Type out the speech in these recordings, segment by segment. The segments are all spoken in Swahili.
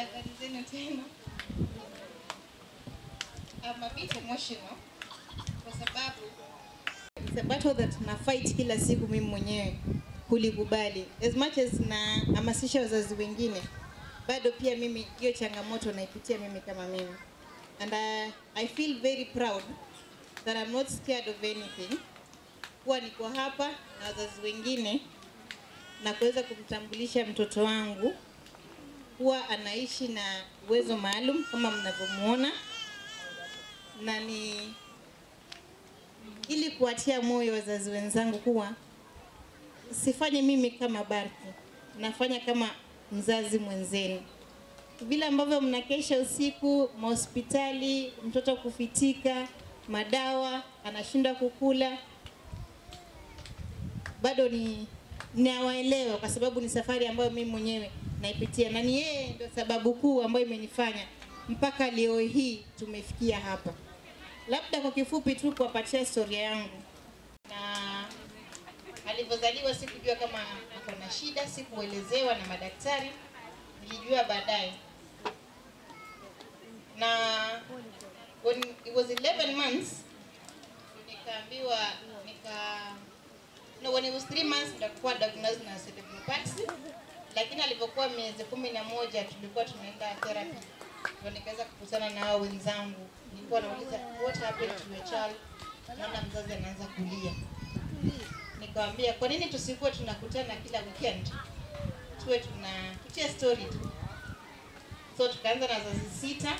Habari zenu tena. I'm a bit emotional kwa sababu it's a battle that na fight kila siku mimi mwenyewe kulikubali. As much as na hamasisha wazazi wengine, bado pia mimi hiyo changamoto naipitia mimi kama mimi. And I feel very proud that I'm not scared of anything. Kuwa niko hapa na wazazi wengine na kuweza kumtambulisha mtoto wangu kuwa anaishi na uwezo maalum kama mnavyomuona, na ni ili kuatia moyo wazazi wenzangu kuwa sifanye mimi kama Barky, nafanya kama mzazi mwenzenu. Vile ambavyo mnakesha usiku hospitali, mtoto kufitika, madawa, anashindwa kukula, bado ni nawaelewa kwa sababu ni safari ambayo mimi mwenyewe naipitia, na ni yeye ndio sababu kuu ambayo imenifanya mpaka leo hii tumefikia hapa. Labda kwa kifupi tu kuwapatia historia yangu. Na alipozaliwa sikujua kama ako na shida, sikuelezewa na madaktari, nilijua baadaye. Na when it was 11 months nikaambiwa when it was 3 months nilikuwa diagnosed na cerebral palsy, lakini alipokuwa miezi 11 tulikuwa tunaenda therapy. Ndio nikaweza kukutana na hao wenzangu. Nilikuwa nauliza what happened to your child? Naona mzazi anaanza kulia. Nikamwambia kwa nini tusikuwe tunakutana kila weekend? Tuwe tunapitia story tu. So tukaanza na wazazi 6.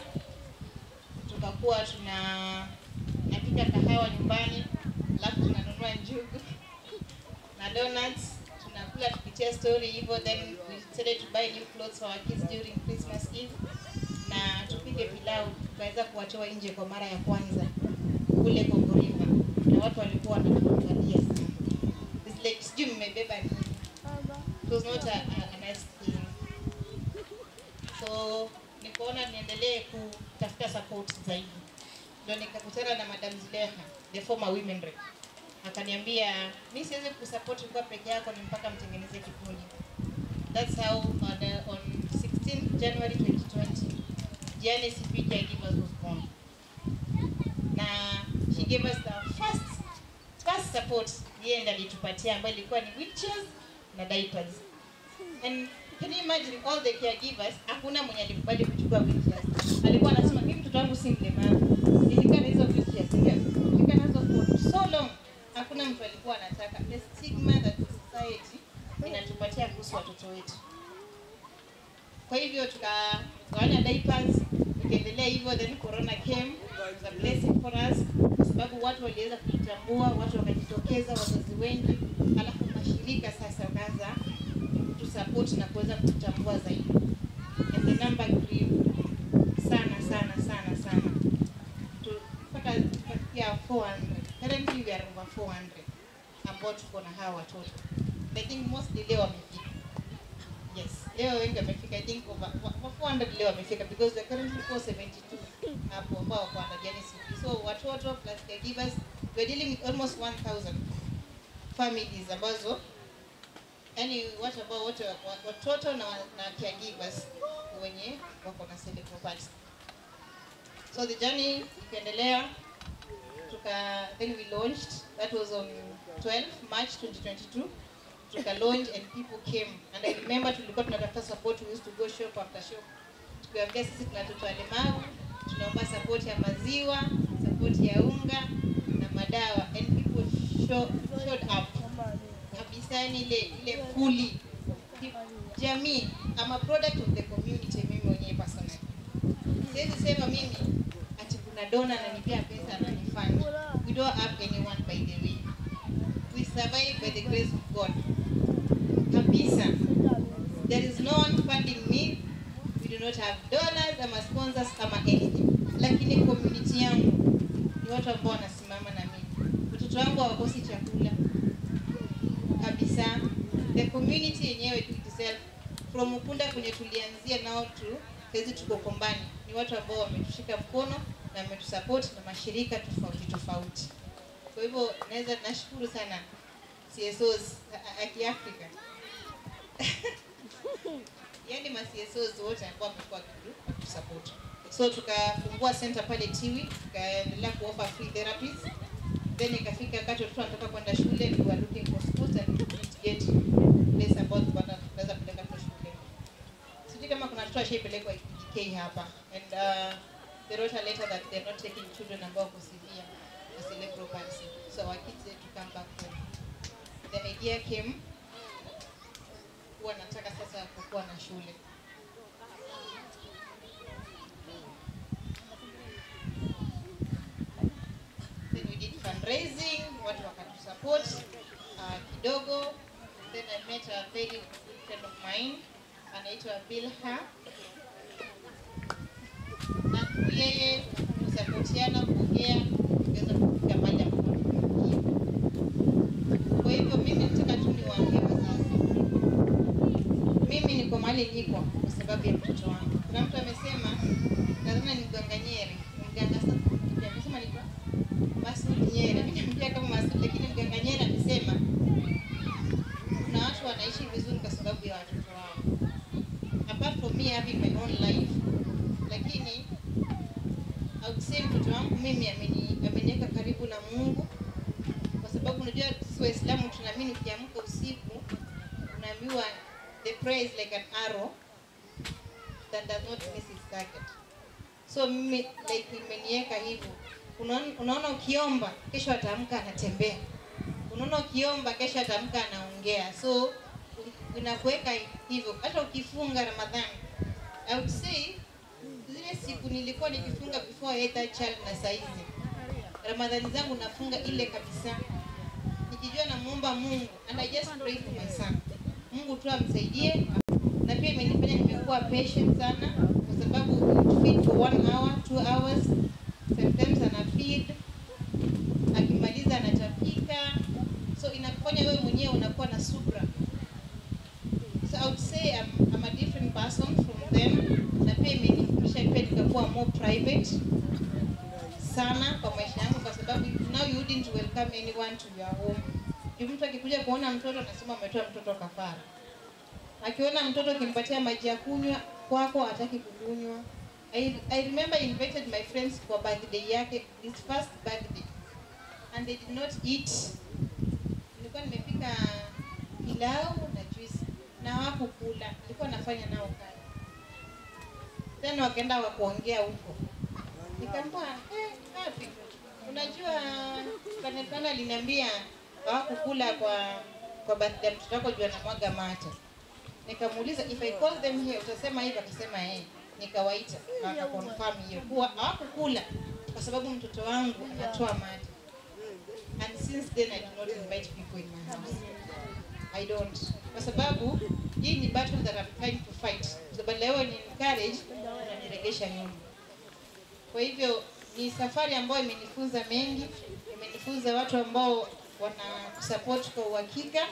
Tukakuwa tunapika kahawa nyumbani, alafu tunanunua njugu na donuts, tunakula tukitia story hivyo. Then we decided to buy new clothes for our kids during Christmas Eve, na tupike pilau. Tukaweza kuwatoa nje kwa mara ya kwanza kule Congo River, na watu walikuwa wanatuangalia sana. It's like sijui mmebeba nini. It was not a nice thing. So nikaona niendelee kutafuta support zaidi. Ndio nikakutana na Madam Zileha, the former women rep. Akaniambia mimi siwezi kusupport kwa peke yako, ni mpaka mtengeneze kikundi. That's how on 16 January 2020 Janice Pija Givers was born. Na she gave us the first support. Yeye ndiye alitupatia, ambayo ilikuwa ni wheelchairs na diapers. And can you imagine all the caregivers, hakuna mwenye alikubali kuchukua wheelchairs. Alikuwa anasema mimi mtoto wangu si mlemavu, nilikaa na hizo wheelchairs nilikaa nazo for so long. Hakuna mtu alikuwa anataka. The stigma that society inatupatia kuhusu watoto wetu. Kwa hivyo tukagawana diapers, tukaendelea hivyo. Then corona came, it was a blessing for us, kwa sababu watu waliweza kutambua, watu wakajitokeza, wazazi wengi, alafu mashirika sasa wakaanza to support na kuweza kutambua zaidi. And the number grew sana. Tukafikia 400. Currently we are over 400 ambao tuko na hawa watoto. I think mostly leo wamefika. Yes, leo wengi wamefika. I think over 400 leo wamefika, because we are currently 472 hapo ambao kwa Janice. So watoto plus caregivers, we are dealing with almost 1000 families ambazo yani watu ambao wote watoto na caregivers wenye wako na cerebral palsy. So the journey ikaendelea. Then we launched. That was on 12 March 2022. Tuka launch and people came. And I remember tulikuwa tunatafuta support. We used to go shop after shop. Tukiwaambia sisi tuna watoto walemavu, tunaomba support ya maziwa, support ya unga na madawa. And people showed up. Kabisa ile fully. Jamii, I'm a product of the community mimi mwenyewe personally. Siwezi sema mimi ati kuna donor ananipea pesa na nifanye. We don't have anyone, by the way. We survive by the grace of God. Kabisa. There is no one funding me. We do not have donors or sponsors or anything. Lakini community yangu ni watu ambao wanasimama na mimi. Watoto wangu hawakosi chakula. Kabisa. The community yenyewe itself, from Ukunda kwenye tulianzia nao tu sasa tuko Kombani, ni watu ambao wametushika mkono na wametusupport na mashirika tofauti. Kwa hivyo naweza nashukuru sana CSOs ya Kiafrika. Yaani especially ma CSOs wote ambao wamekuwa support. So tukafungua center pale Tiwi, tukaendelea kuoffer free therapies. Then ikafika wakati watoto wanataka kwenda shule, we were looking for schools and to get place about tunaweza kupeleka kwa shule. Sijui kama kuna watoto washaipelekwa EK hapa, and they wrote a letter that they're not taking children ambao wako severe with cerebral palsy. So our kids had to come back home. The idea came kuwa nataka sasa kukuwa na shule. Then we did fundraising, watu wakatusupport kidogo. Then I met a very good friend of mine, anaitwa Bilha. Na yeye kusupportiana, kuongea, kuweza kufika mahali ambapo tumefikia. Kwa hivyo mimi nataka tu niwaambie wazazi, mimi niko mahali niko kwa sababu ya mtoto wangu. Kuna mtu amesema lazima niganganyere, mganga sasa amesema niko Masud Nyere. Mimi niambia kama Masud, lakini mganga Nyere amesema kuna watu wanaishi vizuri kwa sababu ya watoto wao. Apart from me having my own life, lakini I would say mtoto wangu mimi ameniweka karibu na Mungu, kwa sababu unajua sisi Waislamu tunaamini ukiamka usiku unaambiwa the prayer is like an arrow that does not miss its target. So mimi like imeniweka hivyo. Unaona ukiomba kesho ataamka anatembea. Unaona ukiomba kesho ataamka anaongea. So inakuweka hivyo. Hata ukifunga Ramadhani, I would say zile siku nilikuwa nikifunga before either child na saizi, Ramadhani zangu nafunga ile kabisa, nikijua namuomba Mungu, and I just pray for my son. Mungu tu amsaidie. Na pia imenifanya nimekuwa patient sana, kwa sababu feed for 1 hour, 2 hours, sometimes ana feed, akimaliza anatapika. So inakufanya wewe mwenyewe unakuwa na subra. So I would say I'm a different person from them. Na pia imenifundisha pia nikakuwa more private sana kwa maisha yangu, kwa sababu now you wouldn't welcome anyone to your home. Mtu akikuja kuona mtoto anasema umetoa mtoto kafara. Akiona mtoto kimpatia maji ya kunywa kwako hataki kukunywa. I remember I invited my friends for birthday yake, his first birthday, and they did not eat. Nilikuwa nimepika pilau na juice na hawakukula. Nilikuwa nafanya nao kazi. Tena wakaenda kuongea huko. Nikamwambia, happy. Unajua kana aliniambia hawakukula kwa birthday mtoto wako jua na mwaga mate. Nikamuuliza if I call them here utasema hivi? Akasema Nikawaita na confirm hiyo kuwa hawakukula kwa sababu mtoto wangu anatoa mate. And since then I do not invite people in my house. I don't. Kwa sababu hii ni battle that I'm trying to fight. Sababu leo ni encourage na niregesha nyuma. Kwa hivyo ni safari ambayo imenifunza mengi, imenifunza watu ambao wana support kwa uhakika,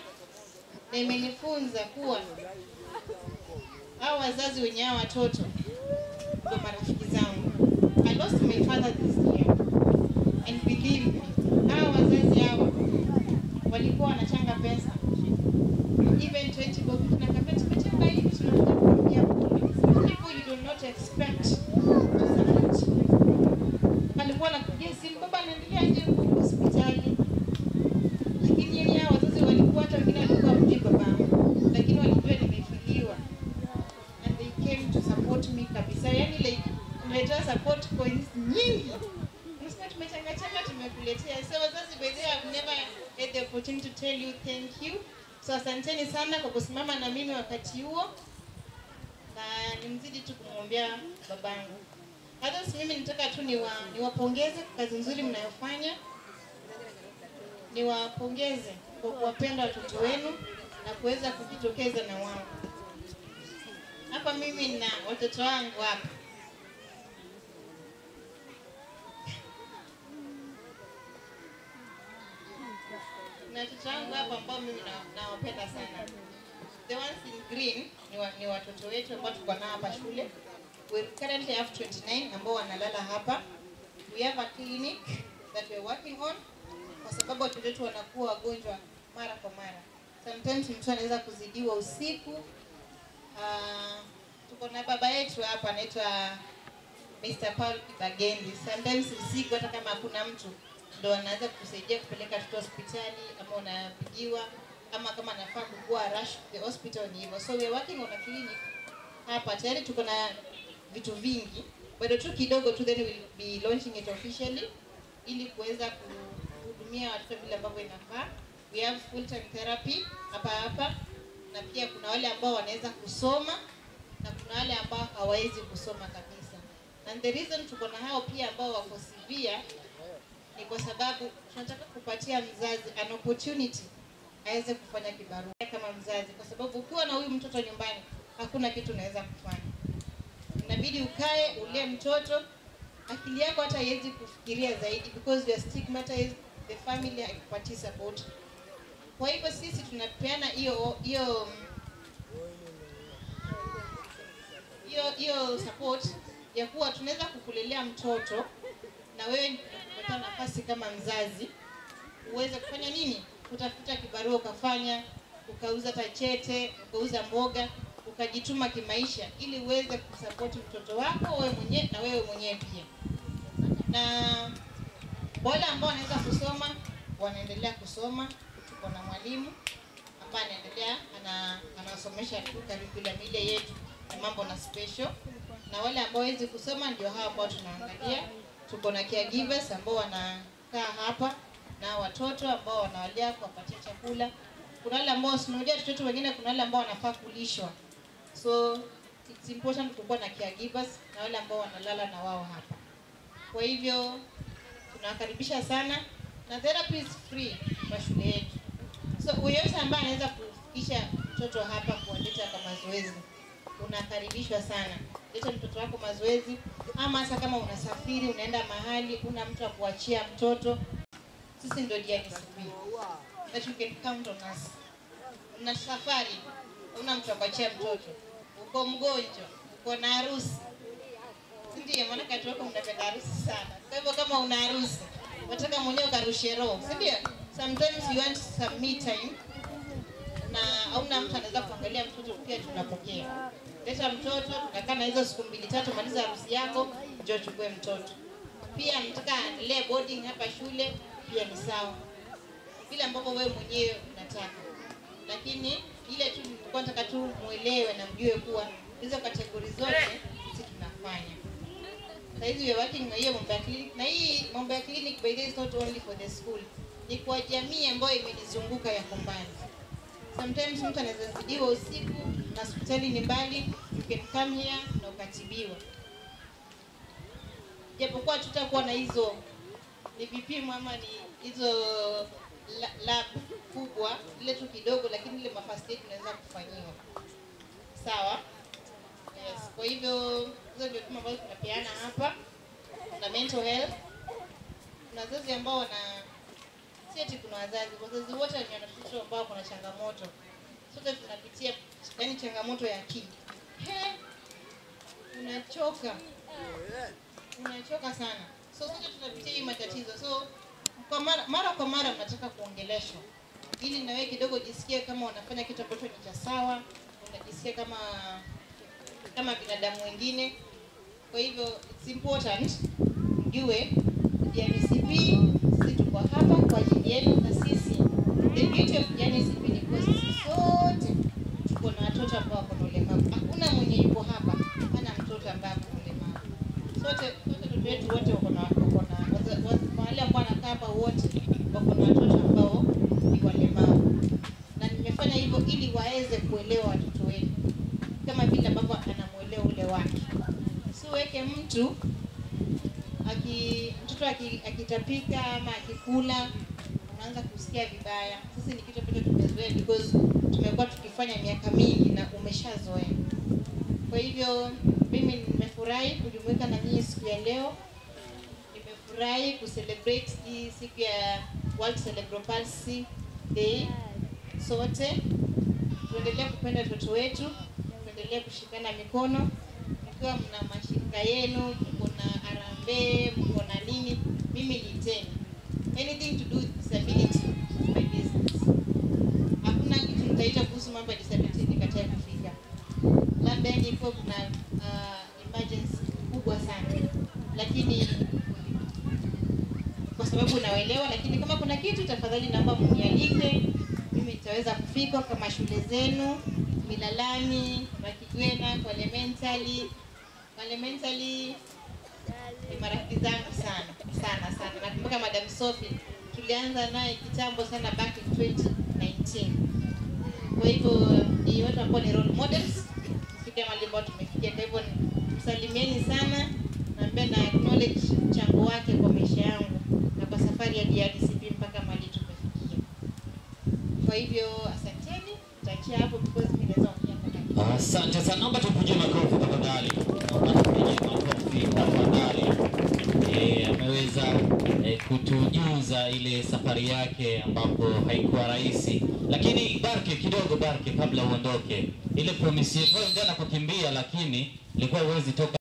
na imenifunza kuwa hao wazazi wenye hao watoto ndio marafiki zangu. I lost my father this year, and believe me, hao wazazi hao walikuwa wanachanga pesa, even 20 bob na kabeti kuchanga hivi tunakuambia people you do not expect. Alikuwa anakuja simu, baba anaendelea aje hospitali, lakini yeye hao wazazi walikuwa hata wengine walikuwa mjui babangu, lakini walijua nimefiliwa, and they came to support me kabisa. Yani like nileta support coins nyingi, msema tumechanga tumekuletea. So wazazi, by the way, I've never had the opportunity to tell you thank you. So asanteni sana kwa kusimama na mimi wakati huo, na nimzidi tu kumwombea babangu. Hata mimi nitaka tu niwapongeze kwa kazi nzuri mnayofanya. Niwapongeze kwa kuwapenda watoto wenu na kuweza kujitokeza na wao. Hapa mimi na watoto wangu hapa. Na watoto wangu hapa ambao mimi nawapenda sana. The ones in green ni watoto wetu ambao tuko nao hapa shule. We currently have 29 ambao wanalala hapa. We have a clinic that we're working on, kwa sababu watoto wetu wanakuwa wagonjwa mara kwa mara. Sometimes mtu anaweza kuzidiwa usiku. tuko na baba yetu hapa anaitwa Mr. Paul Kibagendi. Sometimes usiku hata kama hakuna mtu ndo anaweza kukusaidia kupeleka watoto hospitali, ama unapigiwa, ama kama anafaa kukua rush to the hospital ni hivyo. So we are working on a clinic hapa. Tayari tuko na vitu vingi, bado tu kidogo tu, then we'll be launching it officially ili kuweza kuhudumia watoto vile ambavyo inafaa. We have full time therapy hapa, na pia kuna wale ambao wanaweza kusoma na kuna wale ambao hawawezi kusoma kabisa. And the reason tuko na hao pia ambao wako severe ni kwa sababu tunataka kupatia mzazi an opportunity aweze kufanya kibarua kama mzazi, kwa sababu ukiwa na huyu mtoto nyumbani hakuna kitu unaweza kufanya. Inabidi ukae ulee mtoto, akili yako hata haiwezi kufikiria zaidi because you are stigmatized, the family haikupatii support. Kwa hivyo sisi tunapeana hiyo support ya kuwa tunaweza kukulelea mtoto na wewe unapata nafasi kama mzazi uweze kufanya nini? Kutafuta kibarua ukafanya, ukauza tachete, ukauza mboga, ukajituma kimaisha ili uweze kusupport mtoto wako wewe mwenyewe na wewe mwenyewe pia. Na wale ambao wanaweza kusoma wanaendelea kusoma. Tuko na mwalimu ambaye anaendelea anasomesha tu curriculum ile yetu na mambo na special. Na wale ambao hawezi kusoma ndio hao ambao tunaangalia. Tuko na caregivers ambao wanakaa hapa na watoto ambao wanawalea, kuwapatia chakula. Kuna wale ambao tunajua watoto wengine, kuna wale ambao wanafaa kulishwa. So it's important kukuwa na caregivers na wale ambao wanalala na wao hapa. Kwa hivyo tunawakaribisha sana, na therapy is free kwa shule yetu. So yeyote ambaye anaweza kufikisha mtoto hapa kualeta kwa mazoezi, unakaribishwa sana. Leta mtoto wako mazoezi, ama hata kama unasafiri unaenda mahali una mtu wa kuachia mtoto, sisi ndio DNCP. That you can count on us. Una safari, una mtu wa kuachia mtoto, uko mgonjwa, uko na harusi. Ndio maana kati wako mnapenda harusi sana. Kwa hivyo kama una harusi, unataka mwenyewe ukarushe roho, si ndio? Sometimes you want some me time na hauna mtu anaweza kuangalia mtoto, pia tunapokea. Leta mtoto, tunakaa na hizo siku 2-3, maliza harusi yako, njoo chukue mtoto. Pia mtaka aendelee boarding hapa shule, pia ni sawa. Vile ambavyo wewe mwenyewe unataka. Lakini ile tu nilikuwa nataka tu muelewe na mjue kuwa hizo kategori zote sisi tunafanya. Sasa hizi we working na hiyo mambo ya clinic, na hii mambo ya clinic by the way is not only for the school. Ni kwa jamii ambayo imenizunguka ya Kombani. Sometimes mtu anaweza zidiwa usiku na hospitali ni mbali, you can come here na ukatibiwa. Japokuwa tutakuwa na hizo ni vipimo ama ni hizo lab kubwa ile tu kidogo, lakini ile first aid tunaweza kufanyiwa. Sawa? Yes. Kwa hivyo hizo ndio kama ambazo tunapeana hapa. Na mental health. Kuna wazazi ambao kuna wazazi wote ni watoto ambao kuna changamoto. Sote tunapitia changamoto ya akili. Unachoka sana. So sote tunapitia hii matatizo. So kwa mara kwa mara mnataka kuongeleshwa ili na wewe kidogo jisikie kama unafanya kitu ambacho ni cha sawa, unajisikia kama binadamu wengine. Kwa hivyo it's important mjue DNCP sisi tuko hapa kwa ajili yenu, na sisi the beauty of DNCP ni kwa sisi sote tuko na watoto ambao wako na ulemavu. Hakuna mwenye yuko hapa hana mtoto ambaye ana ulemavu. Sote watoto wetu wote wako na wale ambao wanakaa hapa wote wako na watoto ambao ni walemavu. Na nimefanya hivyo ili waweze kuelewa watoto wetu kama vile ambavyo anamuelewa ule wake. Siweke mtoto akitapika ama akikula unaanza kusikia vibaya. Sisi ni kitu ambacho tumezoea because tumekuwa tukifanya miaka mingi na umeshazoea. Kwa hivyo mimi nimefurahi kujumuika na nyinyi siku ya leo. Nimefurahi kucelebrate hii siku ya World Cerebral Palsy Day. Sote tuendelee kupenda watoto wetu, tuendelee kushikana mikono. Mkiwa mna mashirika yenu, mko na harambee, mko na nini, mimi niiteni. Anything to do with disability is my business. Hakuna kitu nitaita kuhusu mambo ya disability nikatae kufika. Labda ni kuwa kuna emergency kubwa sana, lakini kwa sababu naelewa, lakini kama kuna kitu tafadhali naomba mnialike, mimi nitaweza kufika kama shule zenu, Milalani, Makigwena, kwa elementary ni marafiki zangu sana. Nakumbuka Madam Sophie tulianza naye kitambo sana back in 2019. Kwa hivyo ni watu ambao ni role models kufika mahali ambapo tumefikia. Kwa hivyo msalimieni sana, naambia na acknowledge mchango wake kwa maisha yangu na kwa safari ya DRDCP mpaka mahali tumefikia. Kwa hivyo asanteni, tutaachia hapo because mimi naweza kuongea mpaka. Asante sana, naomba tupige makofi tafadhali. Naomba tupige makofi tafadhali. Ameweza kutujuza ile safari yake ambapo haikuwa rahisi. Lakini Barke kabla uondoke. Ile promise yako jana kukimbia lakini ilikuwa uwezi toka